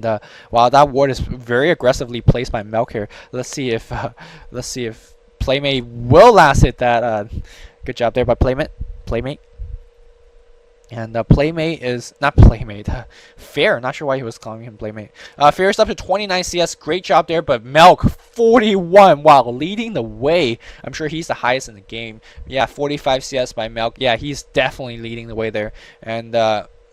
And while that ward is very aggressively placed by Melk here, let's see if Playmate will last hit that. Good job there by Playmate. And Playmate is not Playmate. Fair, not sure why he was calling him Playmate. Fair is up to 29 CS. Great job there, but Melk 41. Wow, leading the way. I'm sure he's the highest in the game. Yeah, 45 CS by Melk. Yeah, he's definitely leading the way there. And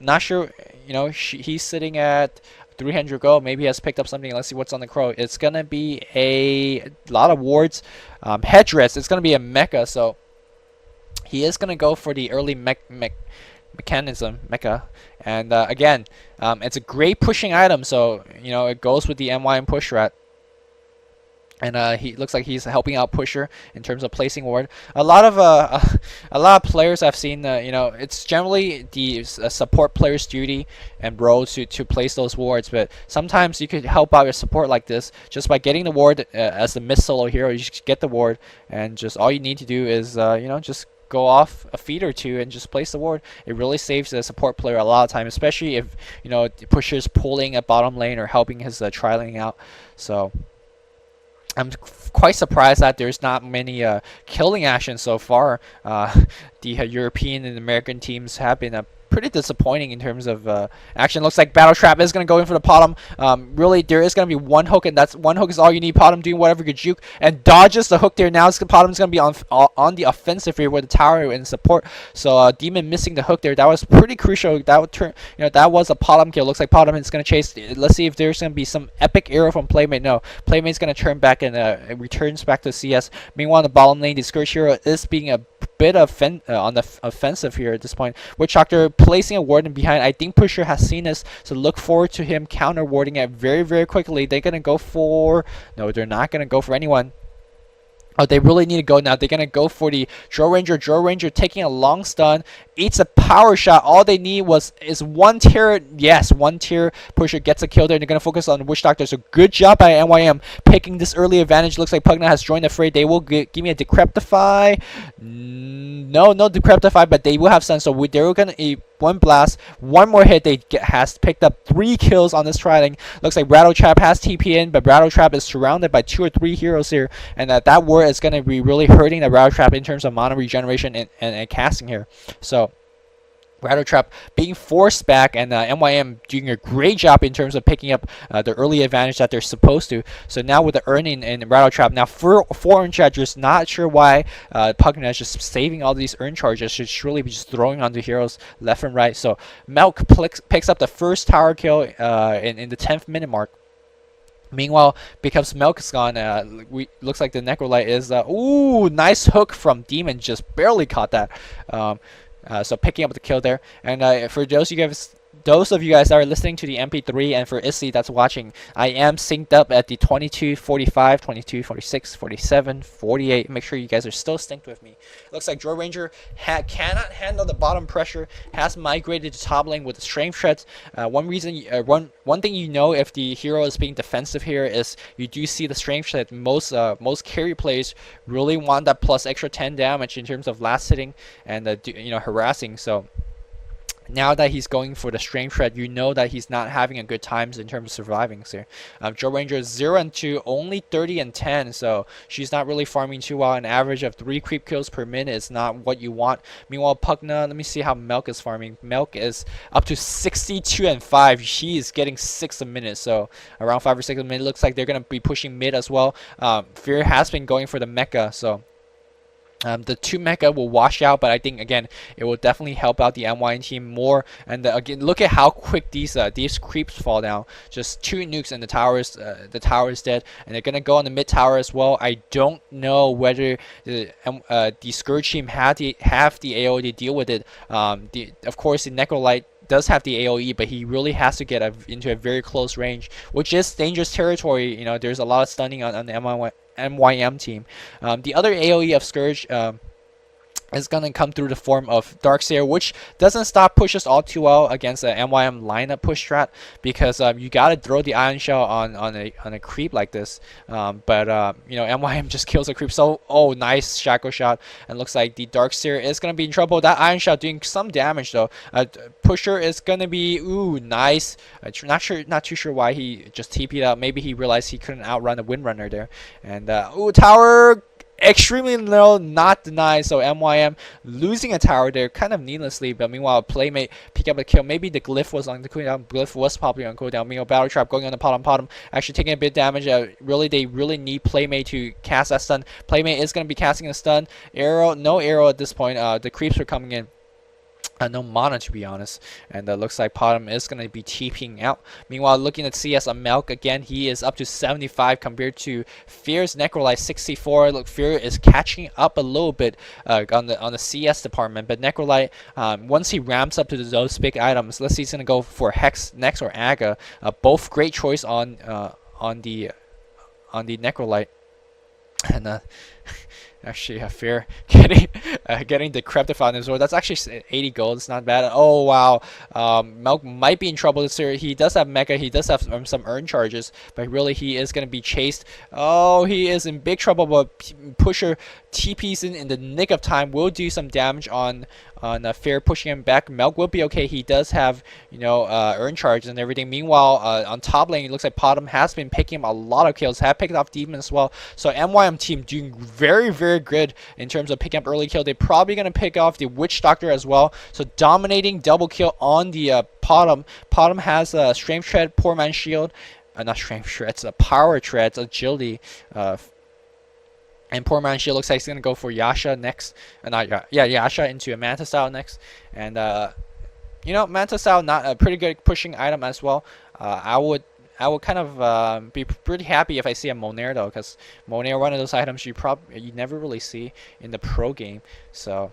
not sure, you know, he's sitting at 300 gold. Maybe he has picked up something. Let's see what's on the crow. It's gonna be a lot of wards. Headdress. It's gonna be a mecha, so he is gonna go for the early mecha. And again, it's a great pushing item, so you know it goes with the MYM push rat. And he looks like he's helping out Pusher in terms of placing ward. A lot of players I've seen, you know, it's generally the support player's duty and role to place those wards. But sometimes you could help out your support like this just by getting the ward as the mid solo hero. You just get the ward, and just all you need to do is you know, just go off a feed or two and just place the ward. It really saves the support player a lot of time, especially if you know the Pusher's pulling a bottom lane or helping his tri-lane out. So I'm quite surprised that there's not many killing actions so far. The European and American teams have been pretty disappointing in terms of action. Looks like Battle Trap is going to go in for the bottom. Really, there is going to be one hook, and that's one hook is all you need. Bottom doing whatever you juke and dodges the hook there. Now bottom is going to be on the offensive here with the tower and support. So Demon missing the hook there. That was pretty crucial. That would turn, you know, that was a bottom kill. Looks like bottom is going to chase. Let's see if there's going to be some epic arrow from Playmate. No, Playmate's going to turn back and returns back to CS. Meanwhile, the bottom lane, the Scourge hero is being a bit of on the offensive here at this point. Witch Doctor placing a warden behind. I think Pusher has seen this, so look forward to him counter warding it very, very quickly. They're gonna go for no, they're not gonna go for anyone. Oh, they really need to go now. They're going to go for the Drill Ranger. Drill Ranger taking a long stun. Eats a power shot. All they need is one tier. Yes, one tier. Pusher gets a kill there. They're going to focus on Witch Doctor. So good job by MYM picking this early advantage. Looks like Pugna has joined the fray. They will give me a Decreptify. No Decreptify, but they will have stun. So they're going to one blast, one more hit. They has picked up 3 kills on this trialing. Looks like Rattle Trap has TP in, but Rattle Trap is surrounded by 2 or 3 heroes here, and that ward is going to be really hurting the Rattle Trap in terms of mana regeneration and casting here. So Rattle Trap being forced back, and MYM doing a great job in terms of picking up the early advantage that they're supposed to. So now with the earning in Rattle Trap, now for earn charges, not sure why Pugna is just saving all these earn charges. Should surely be just throwing onto heroes left and right. So Melk picks up the first tower kill in the 10th minute mark. Meanwhile, because Melk is gone, looks like the Necrolite is ooh, nice hook from Demon, just barely caught that. So picking up the kill there. And for those of you guys that are listening to the MP3, and for Issy that's watching, I am synced up at the 22:45, 22:46, 47, 48. Make sure you guys are still synced with me. Looks like Drill Ranger cannot handle the bottom pressure, has migrated to top lane with the strength shreds. One thing you know if the hero is being defensive here is you do see the strength shred. Most carry players really want that plus extra 10 damage in terms of last hitting and you know, harassing. So now that he's going for the strength shred, you know that he's not having a good times in terms of surviving here. Drill Ranger is 0-2, only 30-10, so she's not really farming too well. An average of 3 creep kills per minute is not what you want. Meanwhile, Pugna, let me see how Melk is farming. Melk is up to 62-5. She is getting 6 a minute, so around 5 or 6 a minute. Looks like they're going to be pushing mid as well. Fear has been going for the mecha, so the 2 mecha will wash out, but I think again it will definitely help out the MYM team more. And again, look at how quick these creeps fall down. Just 2 nukes and the tower is dead, and they're gonna go on the mid tower as well. I don't know whether the Scourge team have the AoE to deal with it. Of course, the Necrolite does have the AoE, but he really has to get into a very close range, which is dangerous territory. You know, there's a lot of stunning on the MYM team. The other AoE of Scourge is going to come through the form of Darkseer, which doesn't stop pushes all too well against an MYM lineup push strat, because you got to throw the Ion Shell on a creep like this. But you know, MYM just kills a creep. So, oh, nice Shackle Shot, and looks like the Darkseer is going to be in trouble. That Ion Shell doing some damage though. Pusher is going to be, ooh, nice. Not too sure why he just TP'd out. Maybe he realized he couldn't outrun the Windrunner there. And ooh, tower. Extremely low, not denied. So MYM losing a tower there kind of needlessly, but meanwhile Playmate pick up a kill. Maybe the Glyph was on the cooldown. Glyph was probably on cooldown. Meanwhile Battle Trap going on the bottom, actually taking a bit of damage. They really need Playmate to cast that stun. Playmate is going to be casting a stun. Arrow, no arrow at this point. The creeps are coming in. No mana, to be honest, and looks like Potom is going to be TPing out. Meanwhile, looking at CS on Melk again, he is up to 75 compared to Fear's Necrolite 64. Look, Fear is catching up a little bit on the CS department, but Necrolite, once he ramps up to those big items, let's see, he's going to go for Hex next or Aga. Both great choice on the Necrolite, and actually, Fear getting decreptified as well. That's actually 80 gold. It's not bad. Oh wow, Melk might be in trouble this year. He does have mecha. He does have some earn charges, but really he is going to be chased. Oh, he is in big trouble. But Pusher TP's in the nick of time. Will do some damage on Fear, pushing him back. Melk will be okay. He does have, you know, earn charges and everything. Meanwhile, on top lane, it looks like Potom has been picking up a lot of kills. Have picked off Demon as well. So MYM team doing very good in terms of picking up early kill. They're probably going to pick off the Witch Doctor as well. So dominating double kill on the Potom. Potom has a Strength Tread, Poor Man's Shield. Not Strength Tread, it's a Power Tread, Agility. And Poor Man's Shield looks like he's going to go for Yasha next. Yasha into a Manta Style next. And, you know, Manta Style, not a pretty good pushing item as well. I would kind of be pretty happy if I see a Monair though, because Monair, one of those items you never really see in the pro game. So,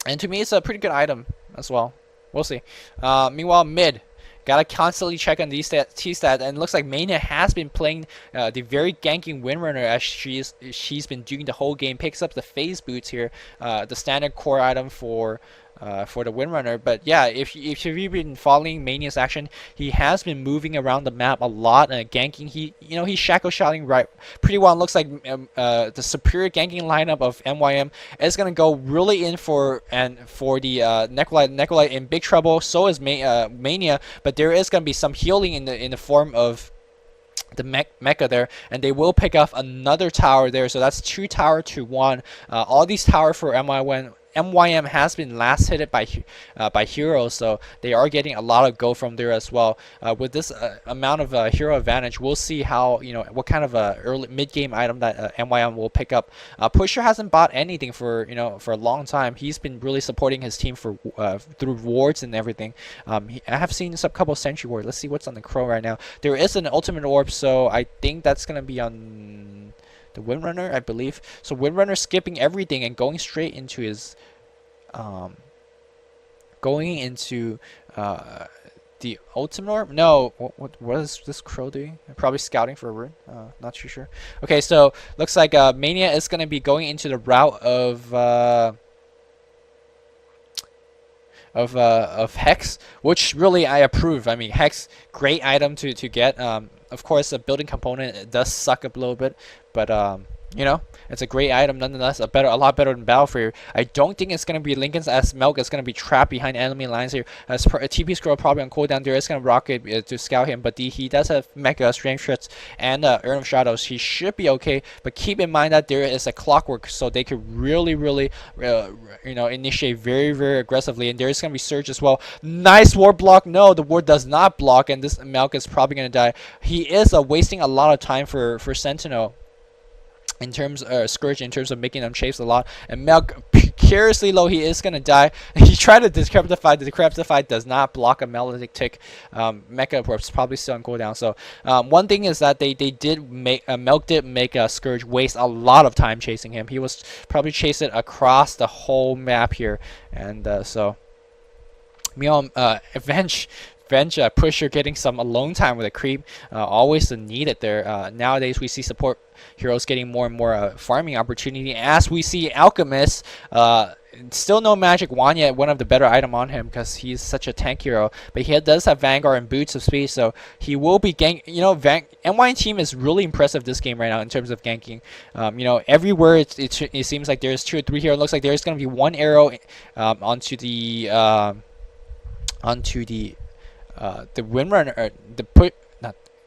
and to me, it's a pretty good item as well. We'll see. Meanwhile, mid. Gotta constantly check on these T-stat, and it looks like Mania has been playing the very ganking Windrunner as she's been doing the whole game. Picks up the phase boots here, the standard core item for the Windrunner. But yeah, if you've been following Mania's action, he has been moving around the map a lot and ganking. He's shackle shotting right pretty well. It looks like the superior ganking lineup of MYM is gonna go really in for the Necrolite in big trouble. So is Mania, but there is gonna be some healing in the form of the mecha there, and they will pick off another tower there. So that's 2 tower to 1. All these tower for MYM has been last hit by heroes, so they are getting a lot of go from there as well. With this amount of hero advantage, we'll see how, you know, what kind of early mid game item that MYM will pick up. Pusher hasn't bought anything for a long time. He's been really supporting his team for through wards and everything. I have seen a couple Sentry Ward. Let's see what's on the Crow right now. There is an ultimate orb, so I think that's gonna be on the Windrunner, I believe. So Windrunner skipping everything and going straight into his the ultimate orb. No, what is this Crow doing? Probably scouting for a rune. Not too sure. Okay, so looks like Mania is gonna be going into the route of Hex, which really I approve. I mean, Hex, great item to get. Of course, the building component, it does suck up a little bit, but you know, it's a great item nonetheless. A lot better than Battlefield. I don't think it's gonna be Lincoln's, as Melk is gonna be trapped behind enemy lines here. As TP Scroll probably on cooldown, there is gonna rocket to scout him, but he does have Mecha Strength Shreds and Urn of Shadows. He should be okay, but keep in mind that there is a clockwork, so they could really you know, initiate very aggressively. And there is gonna be Surge as well. Nice ward block. No, the ward does not block, and this Melk is probably gonna die. He is wasting a lot of time for Sentinel in terms of Scourge, in terms of making them chase a lot. And Melk, curiously low, he is gonna die. He tried to Decrepify. The Decrepify does not block a Melodic Tick. Mecha Warp's probably still on cooldown. So one thing is that they did make Melk did make Scourge waste a lot of time chasing him. He was probably chasing across the whole map here, and so. Meanwhile, revenge pusher getting some alone time with a creep. Always needed there. Nowadays we see support heroes getting more and more farming opportunity, as we see Alchemist. Still no magic wand yet, one of the better item on him because he's such a tank hero, but he does have Vanguard and Boots of Speed, so he will be gank. You know, MYM team is really impressive this game right now in terms of ganking. You know, everywhere it seems like there's 2 or 3 here. It looks like there's going to be 1 arrow onto the Windrunner,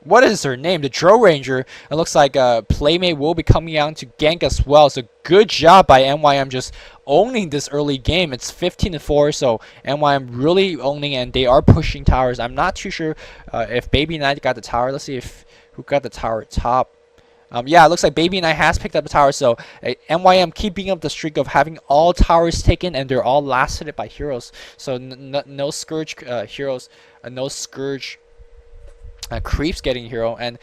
what is her name? The Drow Ranger. It looks like Playmate will be coming out to gank as well. So good job by MYM just owning this early game. It's 15-4, so MYM really owning, and they are pushing towers. I'm not too sure if Baby Knight got the tower. Let's see if who got the tower top. Yeah, it looks like Baby Knight has picked up the tower, so MYM keeping up the streak of having all towers taken, and they're all last hit by heroes. So no Scourge heroes, no Scourge creeps getting hero, and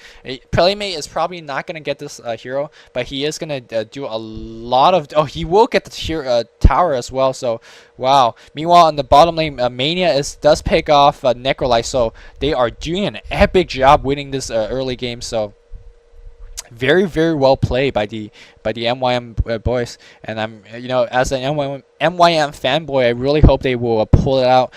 Playmate is probably not gonna get this hero, but he is gonna do a lot of. Oh, he will get the tower as well. So wow. Meanwhile, on the bottom lane, Mania does pick off Necrolyte, so they are doing an epic job winning this early game. So very, very well played by the MYM boys, and I'm, you know, as an MYM fanboy, I really hope they will pull it out